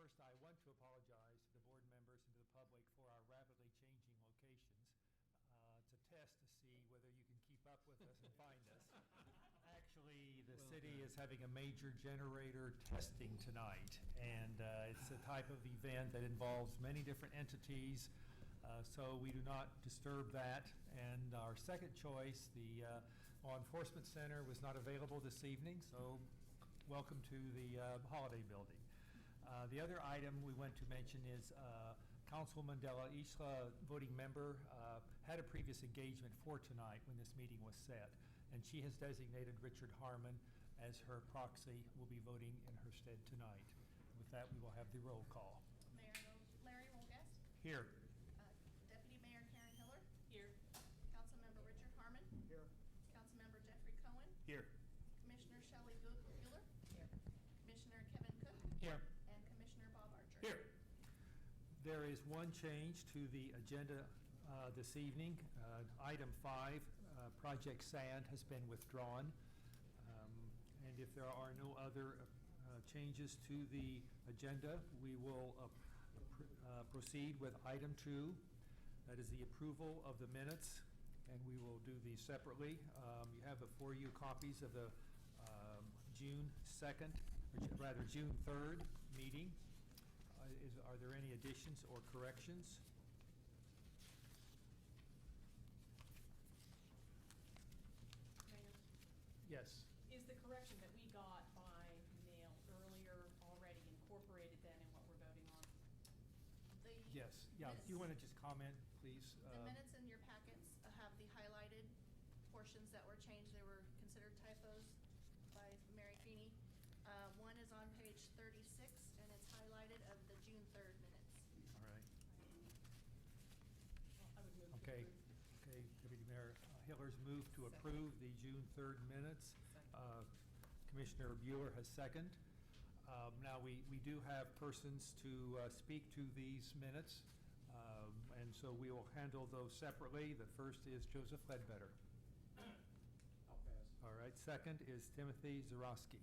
First, I want to apologize to the board members and to the public for our rapidly changing locations. It's a test to see whether you can keep up with us and find us. Actually, the city is having a major generator testing tonight, and it's a type of event that involves many different entities, so we do not disturb that. And our second choice, the Law Enforcement Center, was not available this evening, so welcome to the Holiday Building. The other item we want to mention is Councilwoman De La Isla, voting member, had a previous engagement for tonight when this meeting was set, and she has designated Richard Harmon as her proxy, will be voting in her stead tonight. With that, we will have the roll call. Mayor Larry Wolgast. Here. Deputy Mayor Karen Hiller. Here. Councilmember Richard Harmon. Here. Councilmember Jeffrey Cohen. Here. Commissioner Shelley Bueller. Here. Commissioner Kevin Cook. Here. And Commissioner Bob Archer. Here. There is one change to the agenda this evening. Item 5, Project Sand, has been withdrawn. And if there are no other changes to the agenda, we will proceed with item 2. That is the approval of the minutes, and we will do these separately. You have before you copies of the June 2nd, or rather June 3rd meeting. Are there any additions or corrections? Mayor, Yes. is the correction that we got by mail earlier already incorporated then in what we're voting on? The Yes. Yeah. Do you want to just comment, please? The minutes in your packets have the highlighted portions that were changed. They were considered typos by Mary Feeney. One is on page 36, and it's highlighted of the June 3rd minutes. All right. Well, I would move to Okay. approve. Okay. Deputy Mayor Hiller's moved to approve the June 3rd minutes. Second. Commissioner Bueller has second. Now, we do have persons to speak to these minutes, and so we will handle those separately. The first is Joseph Ledbetter. I'll pass. All right. Second is Timothy Zarowski.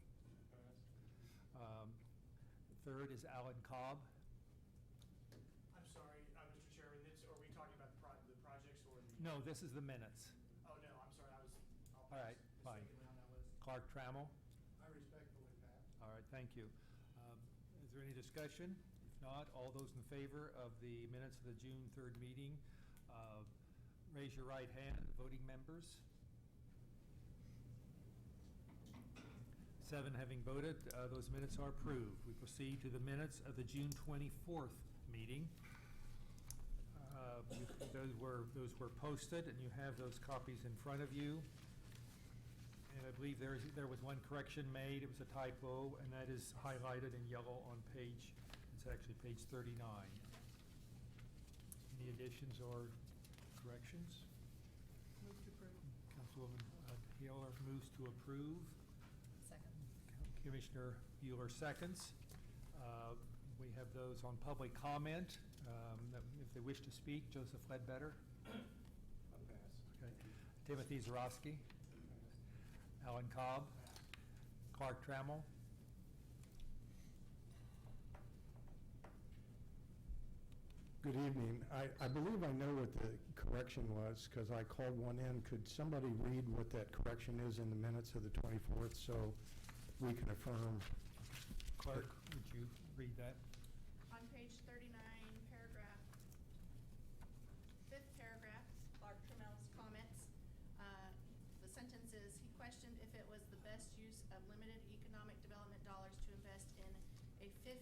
Third is Alan Cobb. I'm sorry, Mr. Chairman, are we talking about the projects or the? No, this is the minutes. Oh, no, I'm sorry, I'll All right, pass fine. mistakenly on that list. Clark Trammell. I respectfully pass. All right, thank you. Is there any discussion? If not, all those in favor of the minutes of the June 3rd meeting, raise your right hand, voting members. 7 having voted, those minutes are approved. We proceed to the minutes of the June 24th meeting. Those were posted, and you have those copies in front of you. And I believe there was one correction made. It was a typo, and that is highlighted in yellow on page, it's actually page 39. Any additions or corrections? Move to approve. Councilwoman Hiller moves to approve. Second. Commissioner Bueller seconds. We have those on public comment. If they wish to speak, Joseph Ledbetter. I'll pass. Okay. Timothy Zarowski. Alan Cobb. Clark Trammell. Good evening. I believe I know what the correction was because I called one in. Could somebody read what that correction is in the minutes of the 24th so we can affirm? Clark, would you read that? On page 39, paragraph, 5th paragraph, Clark Trammell's comments. The sentence is, he questioned if it was the best use of limited economic development dollars to invest in a 50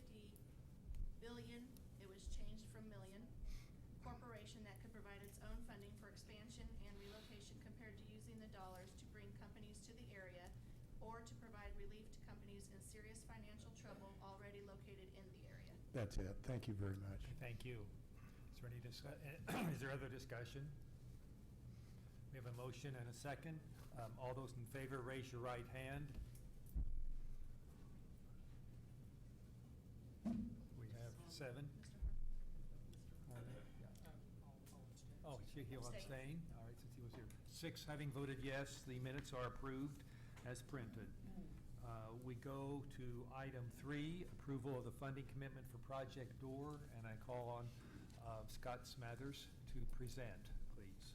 billion, it was changed from million, corporation that could provide its own funding for expansion and relocation compared to using the dollars to bring companies to the area or to provide relief to companies in serious financial trouble already located in the area. That's it. Thank you very much. Thank you. Is there any is there other discussion? We have a motion and a second. All those in favor, raise your right hand. We have 7. Oh, he'll abstain? All right, since he was here. 6 having voted yes, the minutes are approved as printed. We go to item 3, approval of the funding commitment for Project Door, and I call on Scott Smathers to present, please.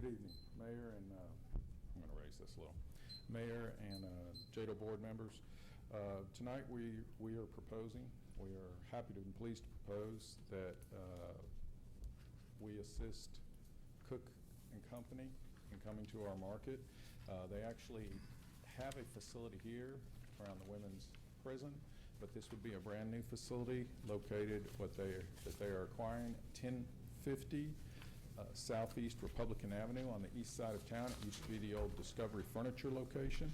Good evening, Mayor, and I'm going to raise this a little. Mayor and JEDO board members, tonight we are proposing, we are happy to and pleased to propose that we assist Cook and Company in coming to our market. They actually have a facility here around the women's prison, but this would be a brand new facility located that they are acquiring 1050 Southeast Republican Avenue on the east side of town. It used to be the old Discovery Furniture location.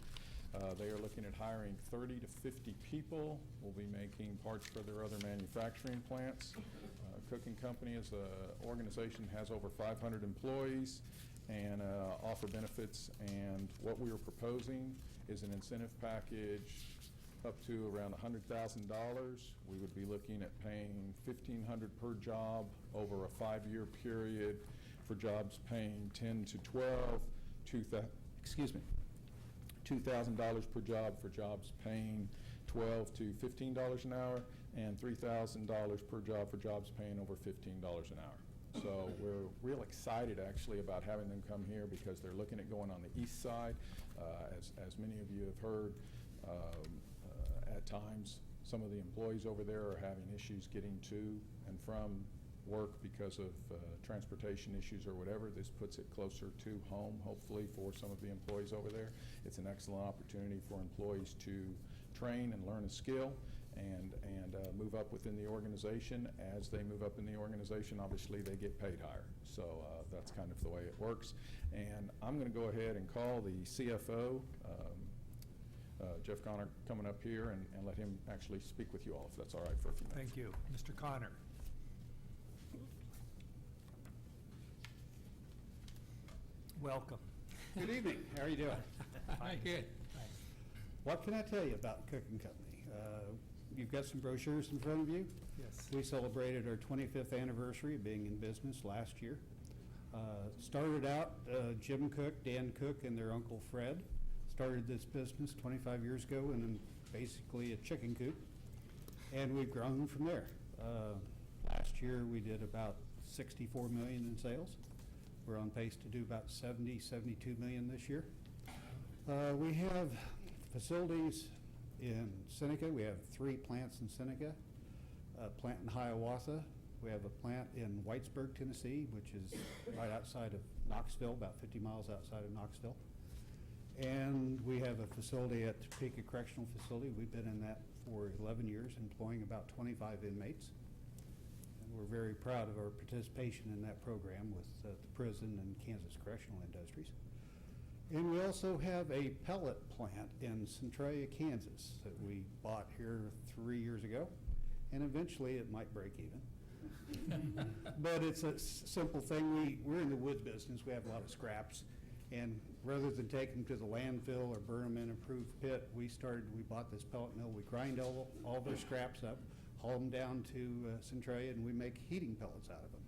They are looking at hiring 30 to 50 people. We'll be making parts for their other manufacturing plants. Cook and Company as an organization has over 500 employees and offer benefits, and what we are proposing is an incentive package up to around $100,000. We would be looking at paying $1,500 per job over a 5-year period for jobs paying 10 to 12, $2,000 per job for jobs paying $12 to $15 an hour, and $3,000 per job for jobs paying over $15 an hour. So we're real excited actually about having them come here because they're looking at going on the east side. As many of you have heard, at times some of the employees over there are having issues getting to and from work because of transportation issues or whatever. This puts it closer to home, hopefully, for some of the employees over there. It's an excellent opportunity for employees to train and learn a skill and move up within the organization. As they move up in the organization, obviously they get paid higher. So that's kind of the way it works. And I'm going to go ahead and call the CFO, Jeff Connor, coming up here and let him actually speak with you all, if that's all right, for a few minutes. Thank you. Mr. Connor. Welcome. Good evening. How are you doing? Fine. Good. Thanks. What can I tell you about Cook and Company? You've got some brochures in front of you. Yes. We celebrated our 25th anniversary of being in business last year. Started out, Jim Cook, Dan Cook, and their uncle Fred started this business 25 years ago in basically a chicken coop, and we've grown from there. Last year we did about $64 million in sales. We're on pace to do about $72 million this year. We have facilities in Seneca. We have 3 plants in Seneca, a plant in Hiawatha. We have a plant in Whitesburg, Tennessee, which is right outside of Knoxville, about 50 miles outside of Knoxville. And we have a facility at Topeka Correctional Facility. We've been in that for 11 years, employing about 25 inmates. And we're very proud of our participation in that program with the prison and Kansas Correctional Industries. And we also have a pellet plant in Centralia, Kansas that we bought here 3 years ago, and eventually it might break even. But it's a simple thing. We're in the wood business. We have a lot of scraps, and rather than take them to the landfill or burn them in an approved pit, we bought this pellet mill. We grind all of our scraps up, haul them down to Centralia, and we make heating pellets out of them.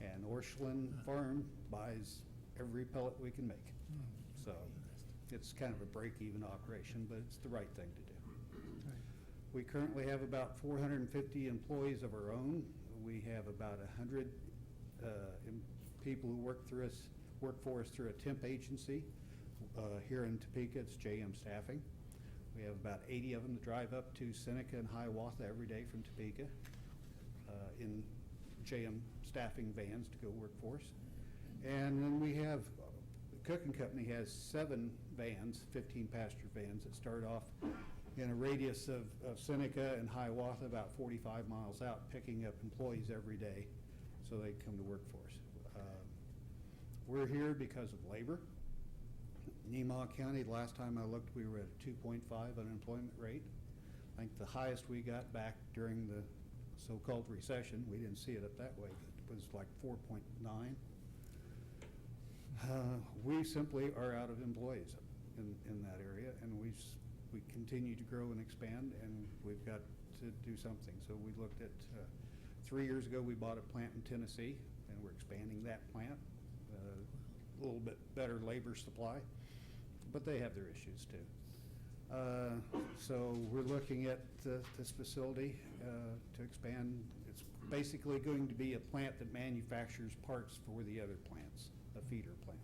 And Orscheln Farm buys every pellet we can make. So it's kind of a break-even operation, but it's the right thing to do. We currently have about 450 employees of our own. We have about 100 people who work for us through a temp agency. Here in Topeka, it's JM Staffing. We have about 80 of them that drive up to Seneca and Hiawatha every day from Topeka in JM Staffing vans to go work for us. And then we have Cook and Company has 7 vans, 15-passenger vans that start off in a radius of Seneca and Hiawatha, about 45 miles out, picking up employees every day so they come to work for us. We're here because of labor. Nemah County, the last time I looked, we were at a 2.5 unemployment rate. I think the highest we got back during the so-called recession, we didn't see it up that way, but it was like 4.9. We simply are out of employees in that area, and we continue to grow and expand, and we've got to do something. So we looked at, 3 years ago we bought a plant in Tennessee, and we're expanding that plant. little bit better labor supply, but they have their issues too. So we're looking at this facility to expand. It's basically going to be a plant that manufactures parts for the other plants, a feeder plant.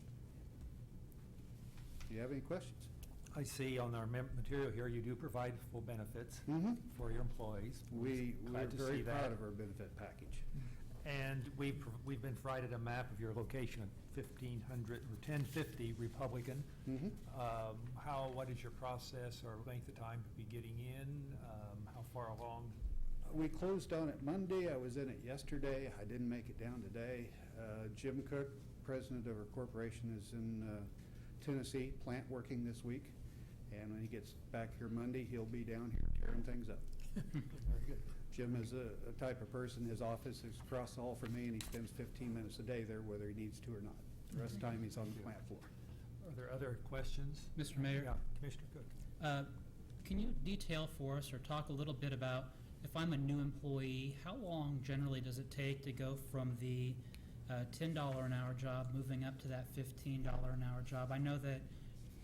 Do you have any questions? I see on our material here, you do provide full benefits Mm-hmm. for your employees. We're Glad to very see that. proud of our benefit package. And we've been provided a map of your location at 1500 or 1050 Republican. Mhm. What is your process or length of time to be getting in? How far along? We closed on it Monday. I was in it yesterday. I didn't make it down today. Jim Cook, president of our corporation, is in Tennessee, plant working this week. And when he gets back here Monday, he'll be down here tearing things up. Very good. Jim is a type of person, his office is across the hall from me, and he spends 15 minutes a day there whether he needs to or not. The rest of the time, he's on the plant floor. Are there other questions? Mr. Mayor? Yeah, Commissioner Cook. Can you detail for us or talk a little bit about, if I'm a new employee, how long generally does it take to go from the $10 an hour job moving up to that $15 an hour job? I know that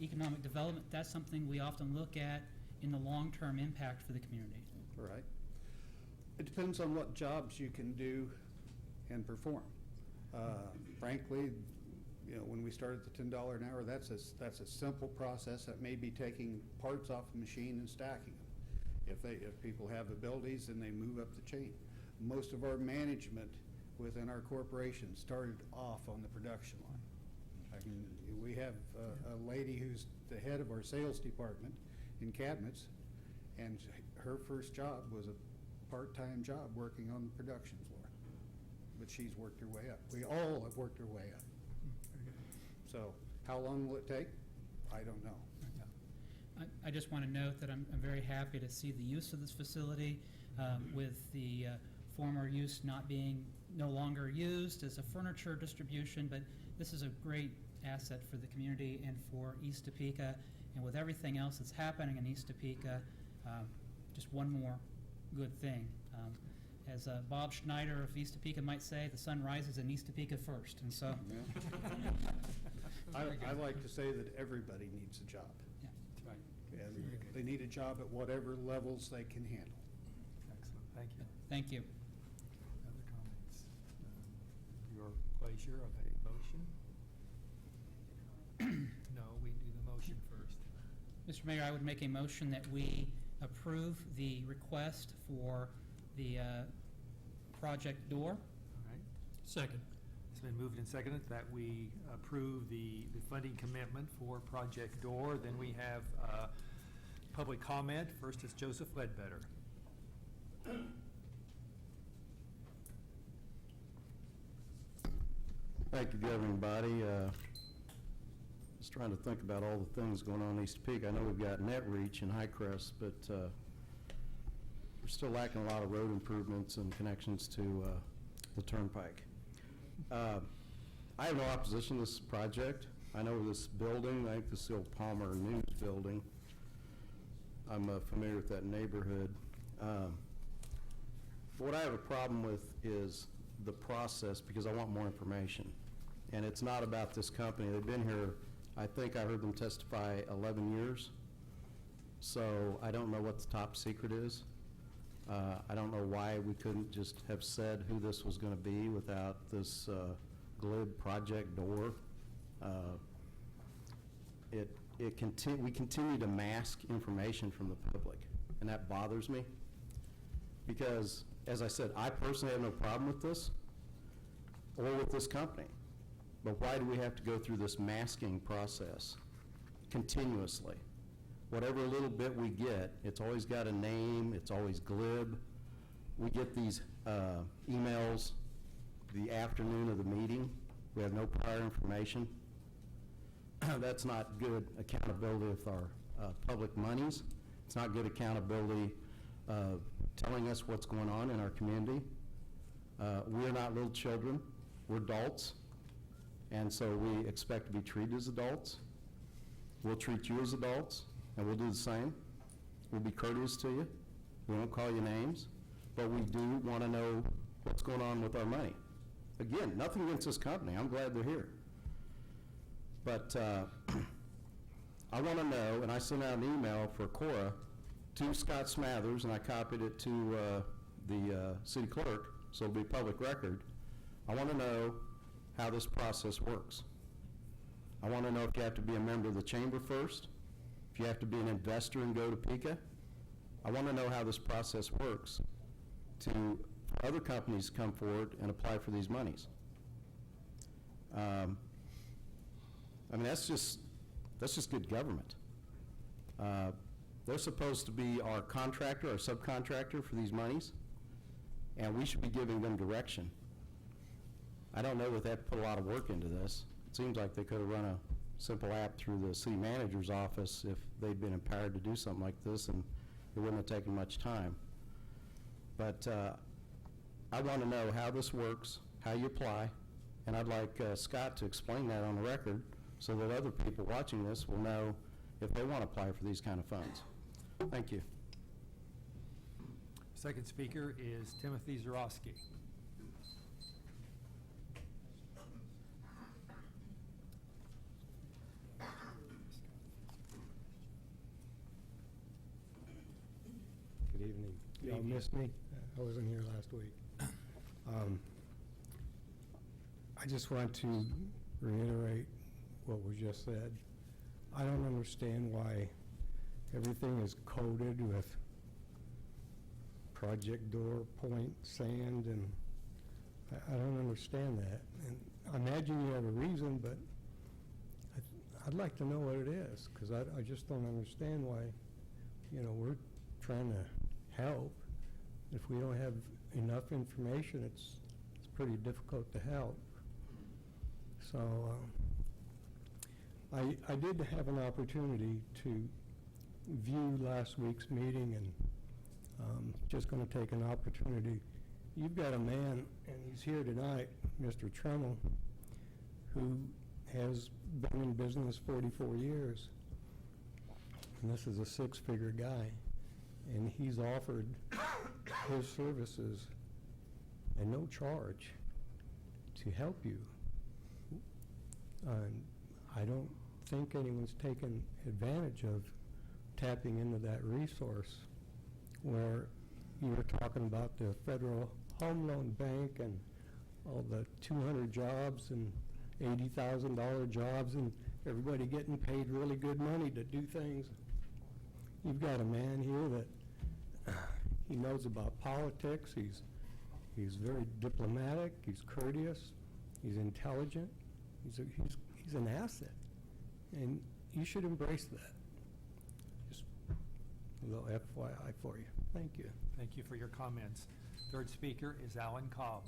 economic development, that's something we often look at in the long-term impact for the community. Right. It depends on what jobs you can do and perform. Frankly, when we started at the $10 an hour, that's a simple process that may be taking parts off the machine and stacking them. If people have abilities, then they move up the chain. Most of our management within our corporation started off on the production line. We have a lady who's the head of our sales department in cabinets, and her first job was a part-time job working on the production floor. But she's worked her way up. We all have worked our way up. So how long will it take? I don't know. I just want to note that I'm very happy to see the use of this facility with the former use no longer used as a furniture distribution, but this is a great asset for the community and for East Topeka. And with everything else that's happening in East Topeka, just one more good thing. As Bob Schneider of East Topeka might say, the sun rises in East Topeka first. And so I like to say that everybody needs a job. yeah. That's right. And Very good. they need a job at whatever levels they can handle. Excellent, thank you. Thank you. Other comments? Your pleasure of a motion? No, we do the motion first. Mr. Mayor, I would make a motion that we approve the request for the project door. All right. Second. It's been moved and seconded that we approve the funding commitment for Project Door. Then we have public comment. First is Joseph Ledbetter. Thank you, Governing Body. Just trying to think about all the things going on in East Topeka. I know we've got Net Reach and Highcrest, but we're still lacking a lot of road improvements and connections to the Turnpike. I have no opposition to this project. I know this building, I think this is the old Palmer News building. I'm familiar with that neighborhood. But what I have a problem with is the process, because I want more information. And it's not about this company. They've been here, I think I heard them testify 11 years. So I don't know what the top secret is. I don't know why we couldn't just have said who this was going to be without this glib Project Door. We continue to mask information from the public, and that bothers me. Because, as I said, I personally have no problem with this or with this company. But why do we have to go through this masking process continuously? Whatever little bit we get, it's always got a name, it's always glib. We get these emails the afternoon of the meeting. We have no prior information. That's not good accountability with our public monies. It's not good accountability telling us what's going on in our community. We're not little children, we're adults. And so we expect to be treated as adults. We'll treat you as adults, and we'll do the same. We'll be courteous to you. We won't call you names, but we do want to know what's going on with our money. Again, nothing against this company. I'm glad they're here. But I want to know, and I sent out an email for Cora to Scott Smathers, and I copied it to the city clerk, so it'll be public record. I want to know how this process works. I want to know if you have to be a member of the chamber first, if you have to be an investor and go to PICA. I want to know how this process works for other companies to come forward and apply for these monies. I mean, that's just good government. They're supposed to be our contractor, our subcontractor for these monies, and we should be giving them direction. I don't know that they have to put a lot of work into this. It seems like they could have run a simple app through the city manager's office if they'd been empowered to do something like this, and it wouldn't have taken much time. But I want to know how this works, how you apply, and I'd like Scott to explain that on the record so that other people watching this will know if they want to apply for these kind of funds. Thank you. Second speaker is Timothy Zarowski. Good evening. Y'all missed me? I wasn't here last week. I just want to reiterate what was just said. I don't understand why everything is coded with project door, point, sand, and I don't understand that. And I imagine you have a reason, but I'd like to know what it is, because I just don't understand why, we're trying to help. If we don't have enough information, it's pretty difficult to help. So I did have an opportunity to view last week's meeting, and just going to take an opportunity. You've got a man, and he's here tonight, Mr. Tremmel, who has been in business 44 years. And this is a six-figure guy. And he's offered his services at no charge to help you. I don't think anyone's taken advantage of tapping into that resource, where you were talking about the Federal Home Loan Bank and all the 200 jobs and $80,000 jobs and everybody getting paid really good money to do things. You've got a man here that he knows about politics. He's very diplomatic. He's courteous. He's intelligent. He's an asset, and you should embrace that. Just a little FYI for you. Thank you. Thank you for your comments. Third speaker is Alan Cobb.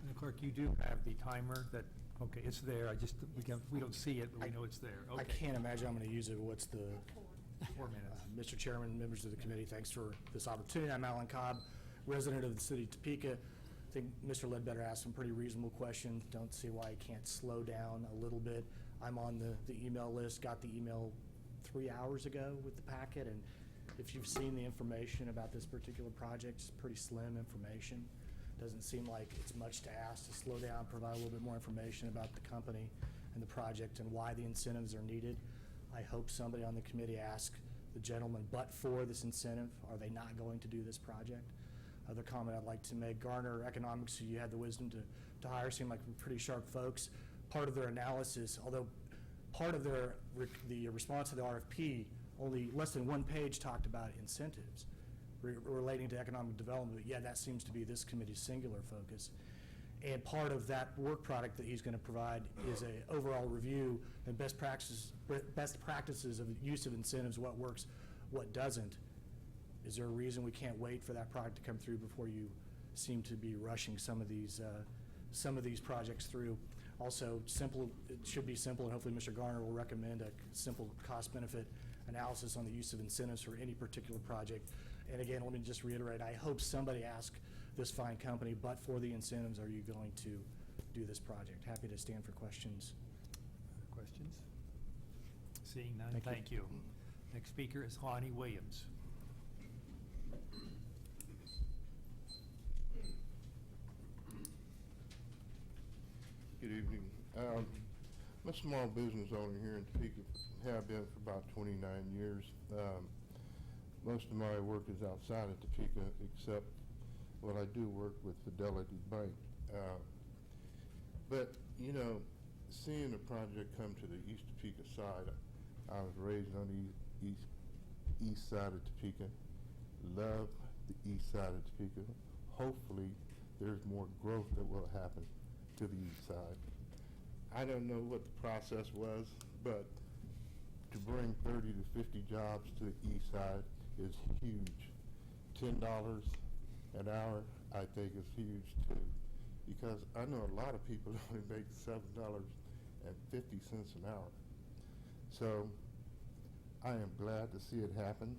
And clerk, you do have the timer that, okay, it's there. We don't see it, but we know it's there. I Okay. can't imagine I'm going to use it. What's the 4 minutes. Mr. Chairman, members of the committee, thanks for this opportunity. I'm Alan Cobb, resident of the city of Topeka. I think Mr. Ledbetter asked some pretty reasonable questions. Don't see why I can't slow down a little bit. I'm on the email list, got the email 3 hours ago with the packet, and if you've seen the information about this particular project, it's pretty slim information. Doesn't seem like it's much to ask to slow down, provide a little bit more information about the company and the project and why the incentives are needed. I hope somebody on the committee asks the gentleman, but for this incentive, are they not going to do this project? Other comment I'd like to make, Garner Economics, who you had the wisdom to hire, seem like pretty sharp folks. Part of their analysis, although part of the response to the RFP, only less than 1 page talked about incentives relating to economic development. But yeah, that seems to be this committee's singular focus. And part of that work product that he's going to provide is an overall review and best practices of use of incentives, what works, what doesn't. Is there a reason we can't wait for that product to come through before you seem to be rushing some of these projects through? Also, it should be simple, and hopefully Mr. Garner will recommend a simple cost-benefit analysis on the use of incentives for any particular project. And again, let me just reiterate, I hope somebody asks this fine company, but for the incentives, are you going to do this project? Happy to stand for questions. Other questions? Seeing none, thank you. Next speaker is Lonnie Williams. Good evening. I'm a small business owner here in Topeka, have been for about 29 years. Most of my work is outside of Topeka, except, well, I do work with Fidelity Bank. But, you know, seeing the project come to the East Topeka side, I was raised on the east side of Topeka, love the east side of Topeka. Hopefully, there's more growth that will happen to the east side. I don't know what the process was, but to bring 30 to 50 jobs to the east side is huge. $10 an hour, I think, is huge too, because I know a lot of people only make $7.50 an hour. So I am glad to see it happen,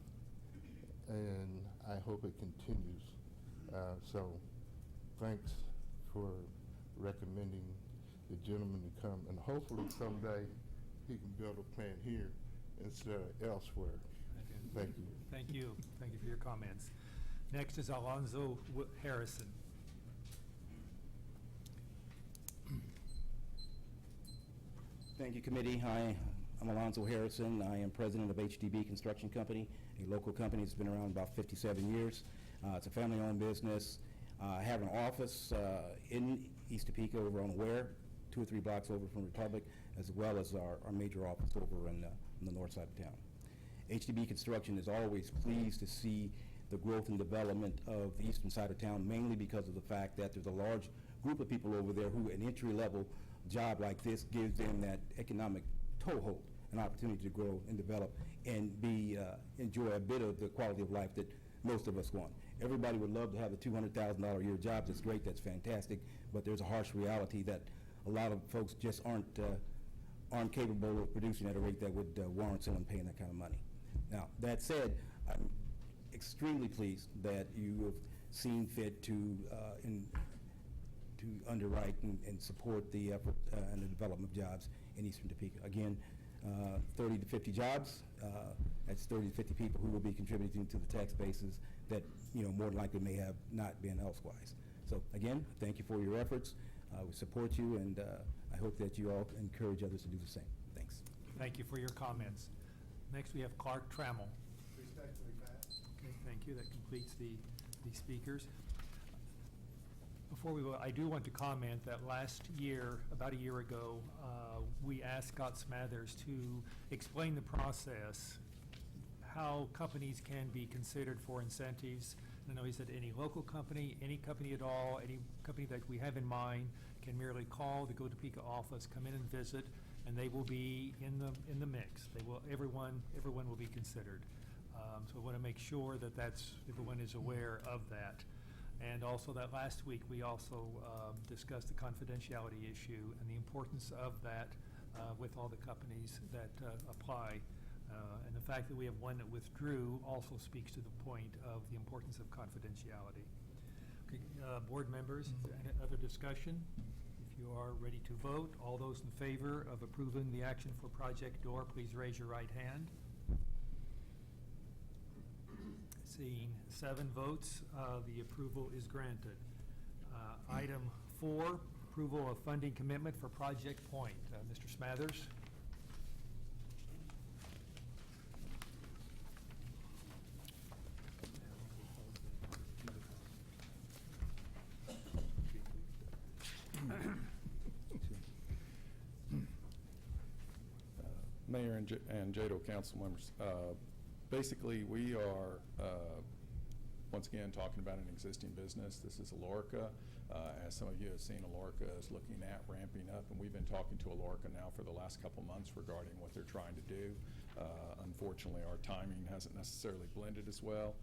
and I hope it continues. So thanks for recommending the gentleman to come, and hopefully someday he can build a plant here instead of elsewhere. Thank you. Thank you. Thank you for your comments. Next is Alonzo Harrison. Thank you, committee. Hi, I'm Alonzo Harrison. I am president of HDB Construction Company, a local company that's been around about 57 years. It's a family-owned business. I have an office in East Topeka over on Ware, 2 or 3 blocks over from Republic, as well as our major office over in the north side of town. HDB Construction is always pleased to see the growth and development of the eastern side of town, mainly because of the fact that there's a large group of people over there who an entry-level job like this gives them that economic toehold, an opportunity to grow and develop and enjoy a bit of the quality of life that most of us want. Everybody would love to have a $200,000 a year job. That's great, that's fantastic, but there's a harsh reality that a lot of folks just aren't capable of producing at a rate that would warrant someone paying that kind of money. Now, that said, I'm extremely pleased that you have seen fit to underwrite and support the effort and the development of jobs in Eastern Topeka. Again, 30 to 50 jobs, that's 30 to 50 people who will be contributing to the tax bases that, more than likely may have not been elsewise. So again, thank you for your efforts. We support you, and I hope that you all encourage others to do the same. Thanks. Thank you for your comments. Next, we have Clark Trammell. Respectfully, Pat. Okay, thank you. That completes the speakers. Before we go, I do want to comment that last year, about a year ago, we asked Scott Smathers to explain the process, how companies can be considered for incentives. I know he said any local company, any company at all, any company that we have in mind can merely call the Topeka office, come in and visit, and they will be in the mix. Everyone will be considered. So I want to make sure that everyone is aware of that. And also that last week we also discussed the confidentiality issue and the importance of that with all the companies that apply. And the fact that we have one that withdrew also speaks to the point of the importance of confidentiality. Okay, board members, any other discussion? If you are ready to vote, all those in favor of approving the action for Project DOOR, please raise your right hand. Seeing 7 votes, the approval is granted. Item 4, approval of funding commitment for Project Point. Mr. Smathers. Mayor and JEDO council members, basically we are once again talking about an existing business. This is Alorica. As some of you have seen, Alorica is looking at ramping up, and we've been talking to Alorica now for the last couple months regarding what they're trying to do. Unfortunately, our timing hasn't necessarily blended as well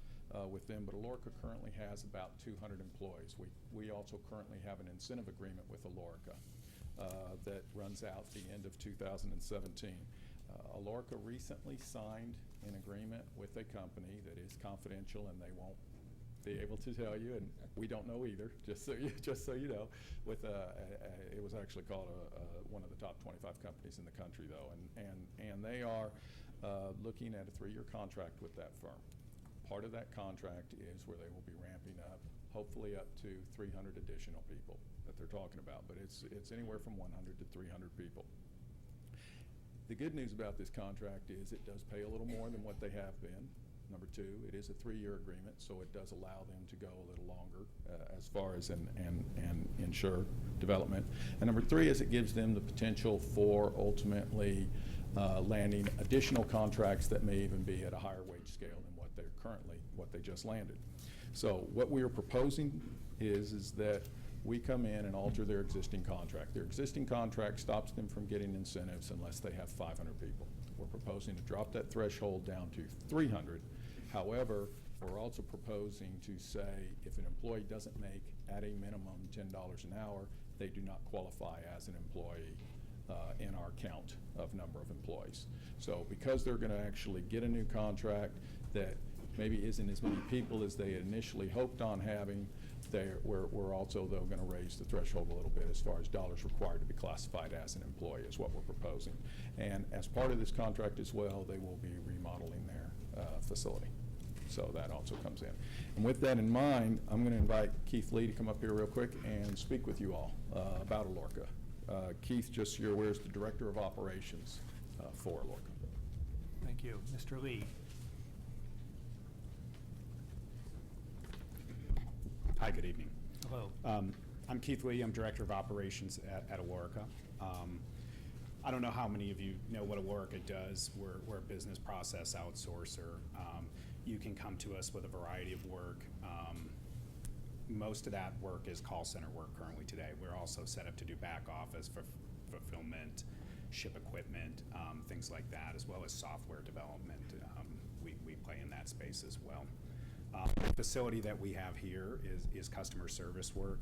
with them, but Alorica currently has about 200 employees. We also currently have an incentive agreement with Alorica that runs out the end of 2017. Alorica recently signed an agreement with a company that is confidential, and they won't be able to tell you, and we don't know either, just so you know. With it was actually called one of the top 25 companies in the country, though, and they are looking at a 3-year contract with that firm. Part of that contract is where they will be ramping up hopefully up to 300 additional people that they're talking about, but it's anywhere from 100 to 300 people. The good news about this contract is it does pay a little more than what they have been. Number two, it is a 3-year agreement, so it does allow them to go a little longer as far as and ensure development. And number three is it gives them the potential for ultimately landing additional contracts that may even be at a higher wage scale than what they just landed. So what we are proposing is that we come in and alter their existing contract. Their existing contract stops them from getting incentives unless they have 500 people. We're proposing to drop that threshold down to 300. However, we're also proposing to say if an employee doesn't make at a minimum $10 an hour, they do not qualify as an employee in our count of number of employees. So because they're going to actually get a new contract that maybe isn't as many people as they initially hoped on having, we're also, though, going to raise the threshold a little bit as far as dollars required to be classified as an employee is what we're proposing. And as part of this contract as well, they will be remodeling their facility. So that also comes in. And with that in mind, I'm going to invite Keith Lee to come up here real quick and speak with you all about Alorca. Keith, just so you're aware, is the Director of Operations for Alorca. Thank you. Mr. Lee. Hi, good evening. Hello. I'm Keith Lee. I'm Director of Operations at Alorca. I don't know how many of you know what Alorca does. We're a business process outsourcer. You can come to us with a variety of work. Most of that work is call center work currently today. We're also set up to do back office for fulfillment, ship equipment, things like that, as well as software development. We play in that space as well. The facility that we have here is customer service work.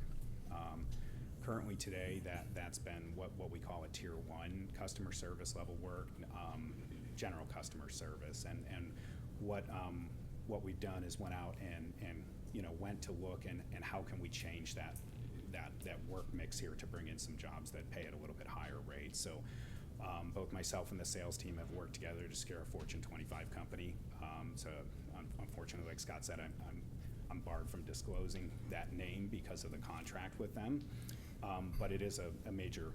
Currently today, that's been what we call a tier 1 customer service level work, general customer service. And what we've done is went out and went to look and how can we change that work mix here to bring in some jobs that pay at a little bit higher rate. So both myself and the sales team have worked together to secure a Fortune 25 company. So unfortunately, like Scott said, I'm barred from disclosing that name because of the contract with them. But it is a major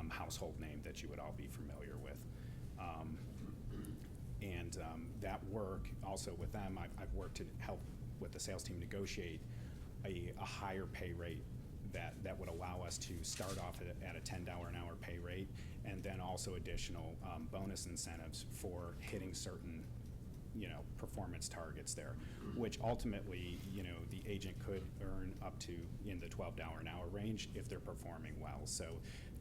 household name that you would all be familiar with. And that work, also with them, I've worked to help with the sales team negotiate a higher pay rate that would allow us to start off at a $10 an hour pay rate, and then also additional bonus incentives for hitting certain performance targets there, which ultimately, the agent could earn up to in the $12 an hour range if they're performing well. So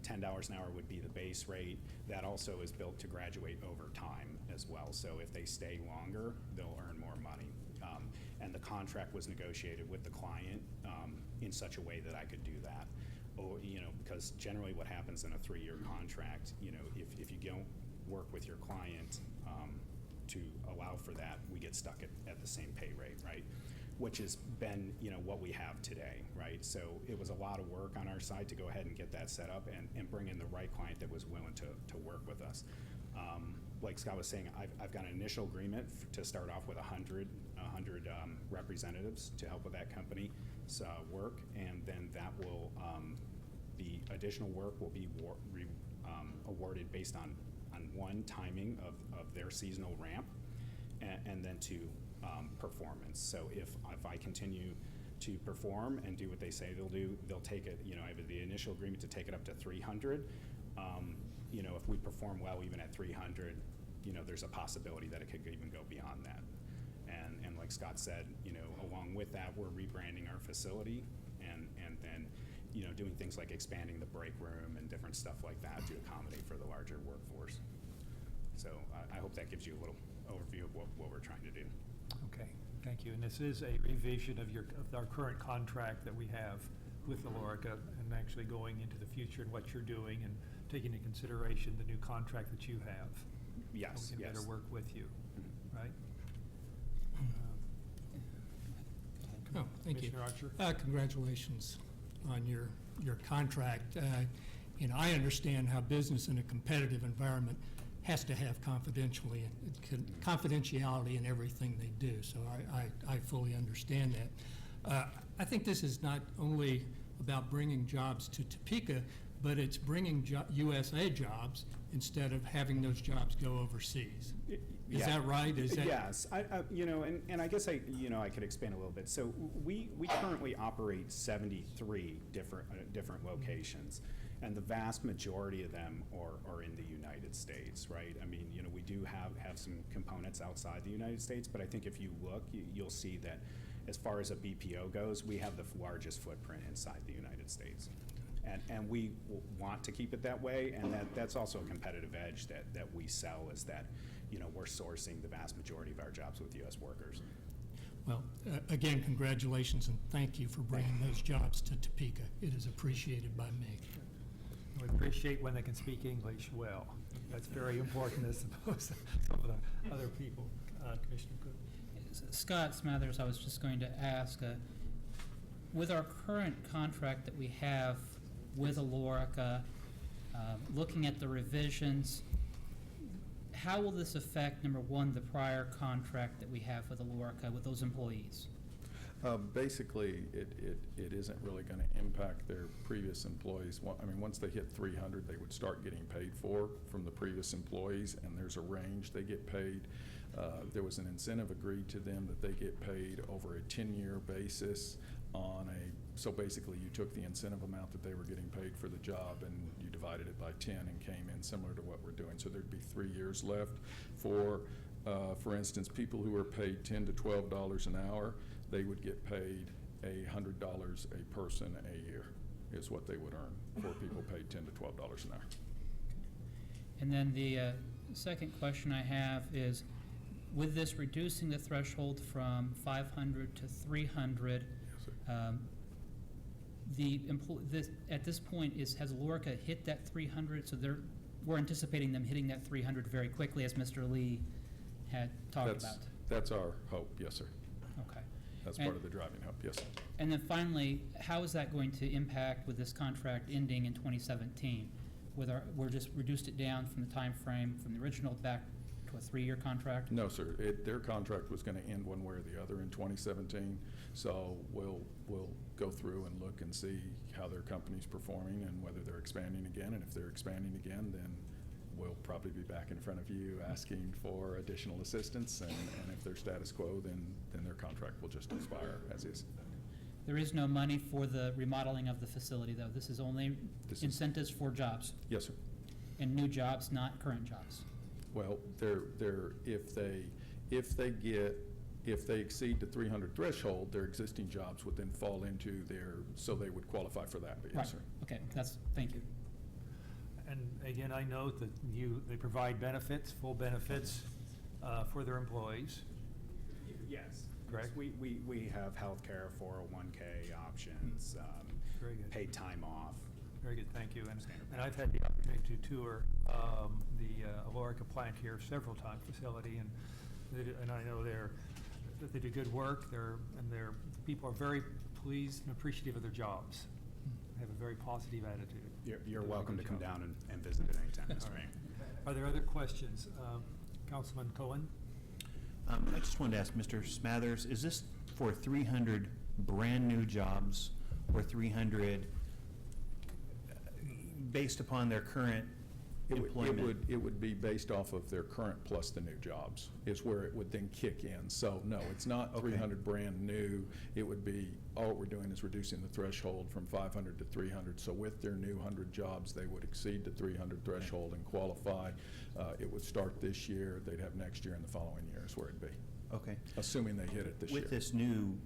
$10 an hour would be the base rate. That also is built to graduate over time as well. So if they stay longer, they'll earn more money. And the contract was negotiated with the client in such a way that I could do that. Or, because generally what happens in a 3-year contract, if you don't work with your client to allow for that, we get stuck at the same pay rate, right? Which has been, what we have today, right? So it was a lot of work on our side to go ahead and get that set up and bring in the right client that was willing to work with us. Like Scott was saying, I've got an initial agreement to start off with 100 representatives to help with that company's work, and then that will, the additional work will be awarded based on one, timing of their seasonal ramp, and then two, performance. So if I continue to perform and do what they say they'll do, they'll take it, I have the initial agreement to take it up to 300. If we perform well even at 300, there's a possibility that it could even go beyond that. And like Scott said, along with that, we're rebranding our facility and then, doing things like expanding the break room and different stuff like that to accommodate for the larger workforce. So I hope that gives you a little overview of what we're trying to do. Okay, thank you. And this is a revision of our current contract that we have with Alorca, and actually going into the future and what you're doing and taking into consideration the new contract that you have. Yes, so we can better work with you, right? Oh, thank you. Commissioner Archer? Congratulations on your contract. I understand how business in a competitive environment has to have confidentiality in everything they do, so I fully understand that. I think this is not only about bringing jobs to Topeka, but it's bringing USA jobs instead of having those jobs go overseas. Is Yeah. that right? Is that? Yes, and I guess I could expand a little bit. So we currently operate 73 different locations, and the vast majority of them are in the United States, right? I mean, we do have some components outside the United States, but I think if you look, you'll see that as far as a BPO goes, we have the largest footprint inside the United States. And we want to keep it that way, and that's also a competitive edge that we sell, is that, we're sourcing the vast majority of our jobs with U.S. workers. Well, again, congratulations and thank you for bringing those jobs to Topeka. It is appreciated by me. We appreciate when they can speak English well. That's very important as opposed to some of the other people. Commissioner Cook. Scott Smathers, I was just going to ask, with our current contract that we have with Alorica, looking at the revisions, how will this affect, number one, the prior contract that we have with Alorica with those employees? Basically, it isn't really going to impact their previous employees. I mean, once they hit 300, they would start getting paid from the previous employees, and there's a range they get paid. There was an incentive agreed to them that they get paid over a 10-year basis so basically you took the incentive amount that they were getting paid for the job and you divided it by 10 and came in similar to what we're doing. So there'd be 3 years left for instance, people who are paid $10 to $12 an hour, they would get paid $100 a person a year is what they would earn for people paid $10 to $12 an hour. And then the second question I have is, with this reducing the threshold from 500 to 300, Yes, sir. At this point, has Alorica hit that 300? So we're anticipating them hitting that 300 very quickly, as Mr. Lee had talked about. That's our hope, yes, sir. Okay. That's part of the driving hope, yes, sir. And then finally, how is that going to impact with this contract ending in 2017? We're just reduced it down from the time frame from the original back to a 3-year contract? No, sir. Their contract was going to end one way or the other in 2017. So we'll go through and look and see how their company's performing and whether they're expanding again. And if they're expanding again, then we'll probably be back in front of you asking for additional assistance. And if they're status quo, then their contract will just expire as is. There is no money for the remodeling of the facility, though. This is only incentives for jobs. Yes, sir. And new jobs, not current jobs. Well, if they exceed the 300 threshold, their existing jobs would then fall into so they would qualify for that. Yes, Right. sir. Okay, thank you. And again, I note that they provide benefits, full benefits for their employees. Yes. Correct. We have healthcare, 401k options, Very good. paid time off. Very good, thank you. And Standard I've had the opportunity to tour the Alorica plant here several times, facility, and I know that they do good work. The people are very pleased and appreciative of their jobs. They have a very positive attitude. You're They do a welcome to good come job. down and visit at any time, Mr. All right. Mayor. Are there other questions? Councilman Cohen? I just wanted to ask Mr. Smathers, is this for 300 brand-new jobs or 300 based upon their current employment? It would be based off of their current plus the new jobs is where it would then kick in. So no, it's not Okay. 300 brand new. It would be, all we're doing is reducing the threshold from 500 to 300. So with their new 100 jobs, they would exceed the 300 threshold and qualify. It would start this year. They'd have next year and the following year is where it'd be, Okay. assuming they hit it this year. With this new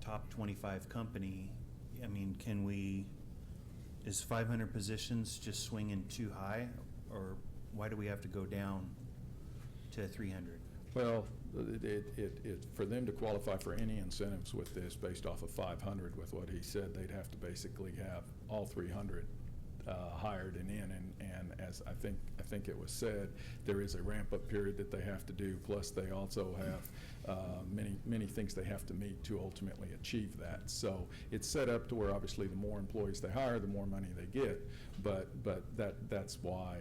top 25 company, I mean, is 500 positions just swinging too high? Or why do we have to go down to 300? Well, for them to qualify for any incentives with this based off of 500, with what he said, they'd have to basically have all 300 hired and in, and as I think it was said, there is a ramp-up period that they have to do, plus they also have many things they have to meet to ultimately achieve that. So it's set up to where obviously the more employees they hire, the more money they get, but that's why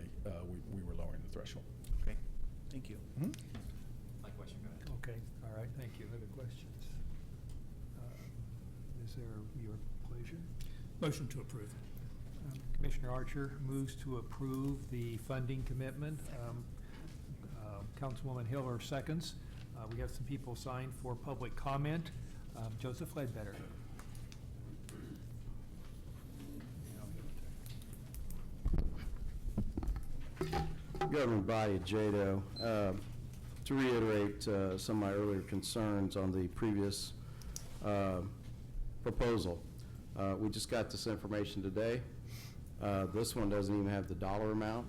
we were lowering the threshold. Okay, thank you. Mm-hmm. My question, go ahead. Okay, all right, thank you. Other questions? Is there your pleasure? Motion to approve. Commissioner Archer moves to approve the funding commitment. Councilwoman Hiller seconds. We have some people signed for public comment. Joseph Ledbetter. Governing body of JEDO, to reiterate some of my earlier concerns on the previous proposal. We just got this information today. This one doesn't even have the dollar amount.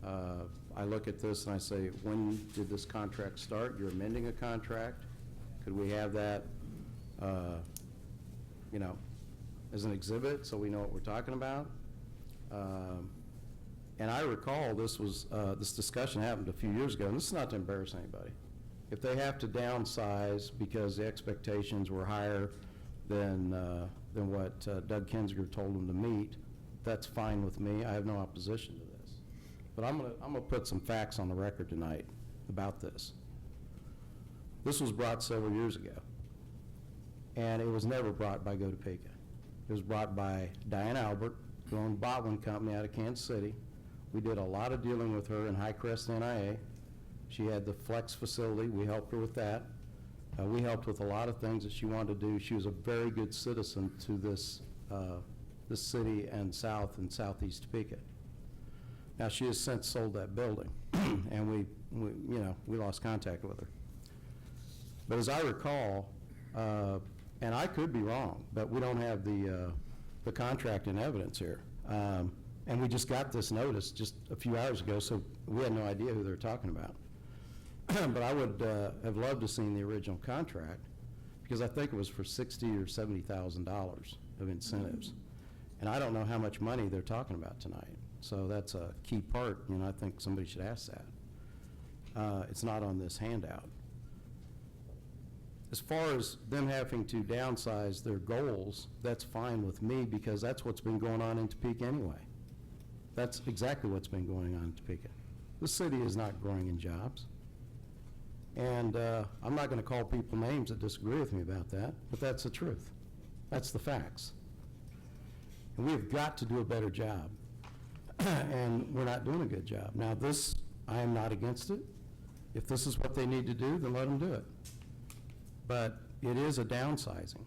I look at this and I say, when did this contract start? You're amending a contract. Could we have that, as an exhibit so we know what we're talking about? And I recall this discussion happened a few years ago, and this is not to embarrass anybody. If they have to downsize because the expectations were higher than what Doug Kinziger told them to meet, that's fine with me. I have no opposition to this. But I'm gonna put some facts on the record tonight about this. This was brought several years ago, and it was never brought by Go Topeka. It was brought by Diane Albert, who owned Botwin Company out of Kansas City. We did a lot of dealing with her in Highcrest NIA. She had the Flex facility. We helped her with that. We helped with a lot of things that she wanted to do. She was a very good citizen to this city and South and Southeast Topeka. Now, she has since sold that building, and we lost contact with her. But as I recall, and I could be wrong, but we don't have the contract in evidence here. And we just got this notice just a few hours ago, so we had no idea who they were talking about. But I would have loved to have seen the original contract, because I think it was for $60,000 or $70,000 of incentives. And I don't know how much money they're talking about tonight. So that's a key part, I think somebody should ask that. It's not on this handout. As far as them having to downsize their goals, that's fine with me, because that's what's been going on in Topeka anyway. That's exactly what's been going on in Topeka. The city is not growing in jobs. And I'm not going to call people names that disagree with me about that, but that's the truth. That's the facts. And we've got to do a better job. And we're not doing a good job. Now this, I am not against it. If this is what they need to do, then let them do it. But it is a downsizing.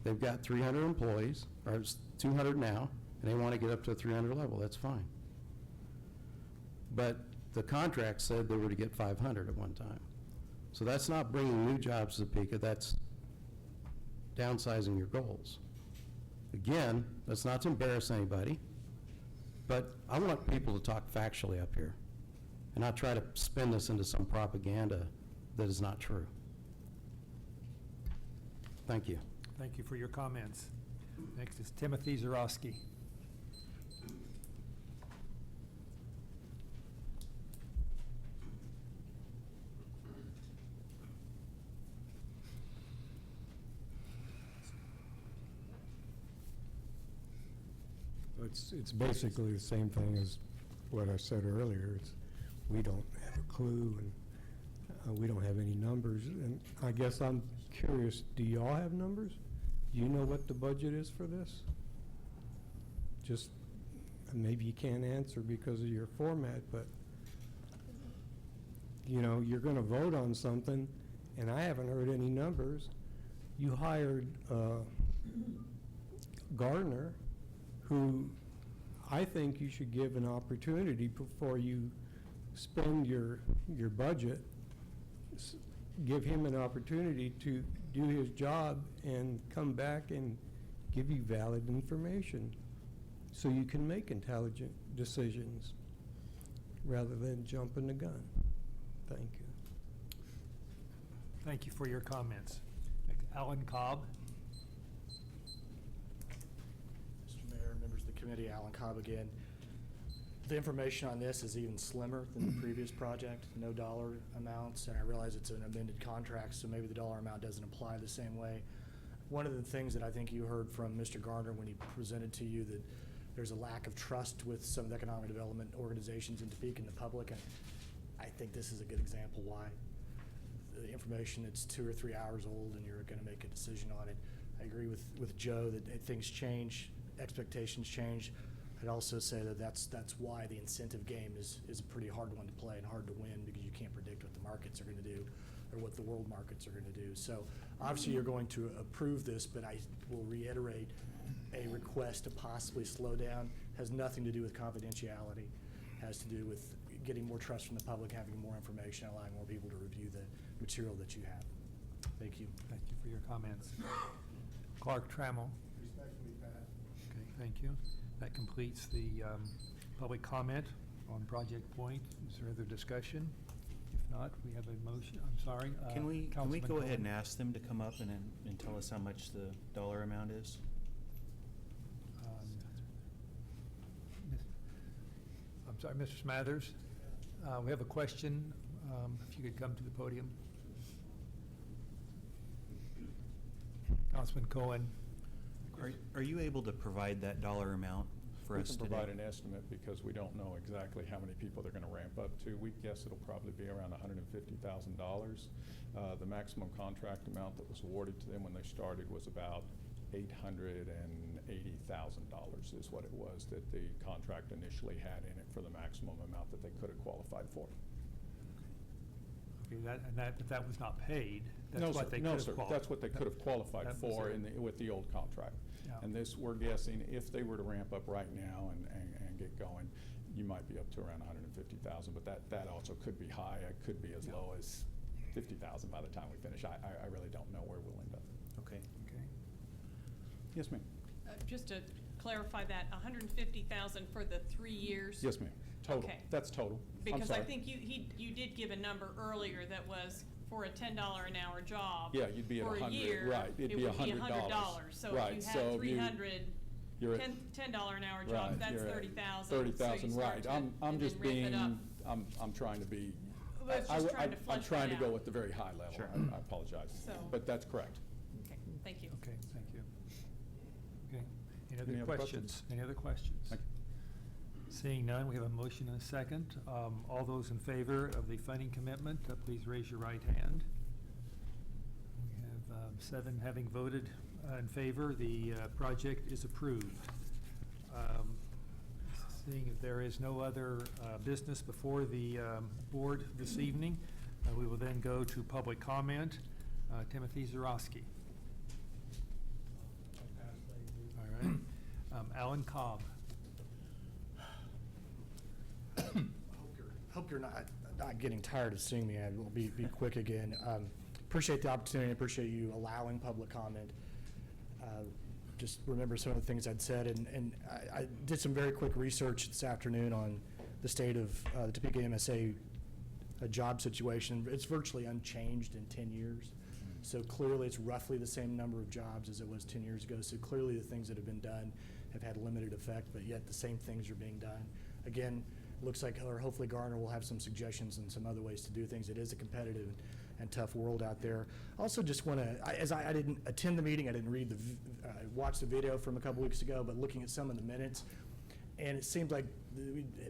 They've got 300 employees, or it's 200 now, and they want to get up to a 300 level. That's fine. But the contract said they were to get 500 at one time. So that's not bringing new jobs to Topeka. That's downsizing your goals. Again, that's not to embarrass anybody, but I want people to talk factually up here and not try to spin this into some propaganda that is not true. Thank you. Thank you for your comments. Next is Timothy Zarowski. It's basically the same thing as what I said earlier. We don't have a clue, and we don't have any numbers. And I guess I'm curious, do y'all have numbers? Do you know what the budget is for this? Just, maybe you can't answer because of your format, but you're going to vote on something, and I haven't heard any numbers. You hired Gardner, who I think you should give an opportunity before you spend your budget. Give him an opportunity to do his job and come back and give you valid information so you can make intelligent decisions rather than jumping the gun. Thank you. Thank you for your comments. Next, Alan Cobb. Mr. Mayor, members of the committee, Alan Cobb again. The information on this is even slimmer than the previous project, no dollar amounts, and I realize it's an amended contract, so maybe the dollar amount doesn't apply the same way. One of the things that I think you heard from Mr. Gardner when he presented to you, that there's a lack of trust with some of the economic development organizations in Topeka and the public, and I think this is a good example why. information that's 2 or 3 hours old and you're going to make a decision on it. I agree with Joe that things change, expectations change. I'd also say that that's why the incentive game is a pretty hard one to play and hard to win, because you can't predict what the markets are going to do or what the world markets are going to do. So obviously you're going to approve this, but I will reiterate a request to possibly slow down has nothing to do with confidentiality, has to do with getting more trust from the public, having more information, allowing more people to review the material that you have. Thank you. Thank you for your comments. Clark Trammell. Respectfully, Pat. Okay, thank you. That completes the public comment on Project Point. Is there other discussion? If not, we have a motion. I'm sorry. Can we Councilman go ahead Cohen. and ask them to come up and tell us how much the dollar amount is? I'm sorry, Mr. Smathers. We have a question. If you could come to the podium. Councilman Cohen. Are you able to provide that dollar amount for us today? We can provide an estimate because we don't know exactly how many people they're going to ramp up to. We guess it'll probably be around $150,000. The maximum contract amount that was awarded to them when they started was about $880,000 is what it was that the contract initially had in it for the maximum amount that they could have qualified for. Okay, but that was not paid. That's No, what sir. they No, could have sir. That's what they could have qualified that was for it. with the old contract. Yeah. And this, we're guessing, if they were to ramp up right now and get going, you might be up to around $150,000, but that also could be high. It could be as low as $50,000 by the time we finish. I really don't know where we'll end up. Okay. Okay. Yes, ma'am. Just to clarify that, 150,000 for the 3 years? Yes, ma'am. Total. Okay. That's total. I'm Because I sorry. think you did give a number earlier that was for a $10 an hour job. Yeah, you'd be at For a 100, year, right. It'd be it would be $100. $100. So Right, if you so had if you- 300, you're at- $10 an hour Right, job, that's you're at 30,000. 30,000, So you start right. to- I'm and just then ramp it up. being, I'm trying to be, Well, it's just trying to I'm flush trying to that go out. with the very high level. Sure. I apologize. So- But that's correct. Okay, thank you. Okay, thank you. Okay, any Any other other questions? questions? Any other questions? Thank you. Seeing none, we have a motion and a second. All those in favor of the funding commitment, please raise your right hand. We have 7 having voted in favor. The project is approved. Seeing if there is no other business before the board this evening, we will then go to public comment. Timothy Zarowski. All right. Alan Cobb. Hope you're not getting tired of seeing me. I will be quick again. Appreciate the opportunity. Appreciate you allowing public comment. Just remember some of the things I'd said, and I did some very quick research this afternoon on the state of the Topeka MSA job situation. It's virtually unchanged in 10 years. So clearly it's roughly the same number of jobs as it was 10 years ago. So clearly the things that have been done have had limited effect, but yet the same things are being done. Again, looks like, or hopefully Garner will have some suggestions and some other ways to do things. It is a competitive and tough world out there. Also just want to, as I didn't attend the meeting, I didn't watch the video from a couple weeks ago, but looking at some of the minutes, and it seemed like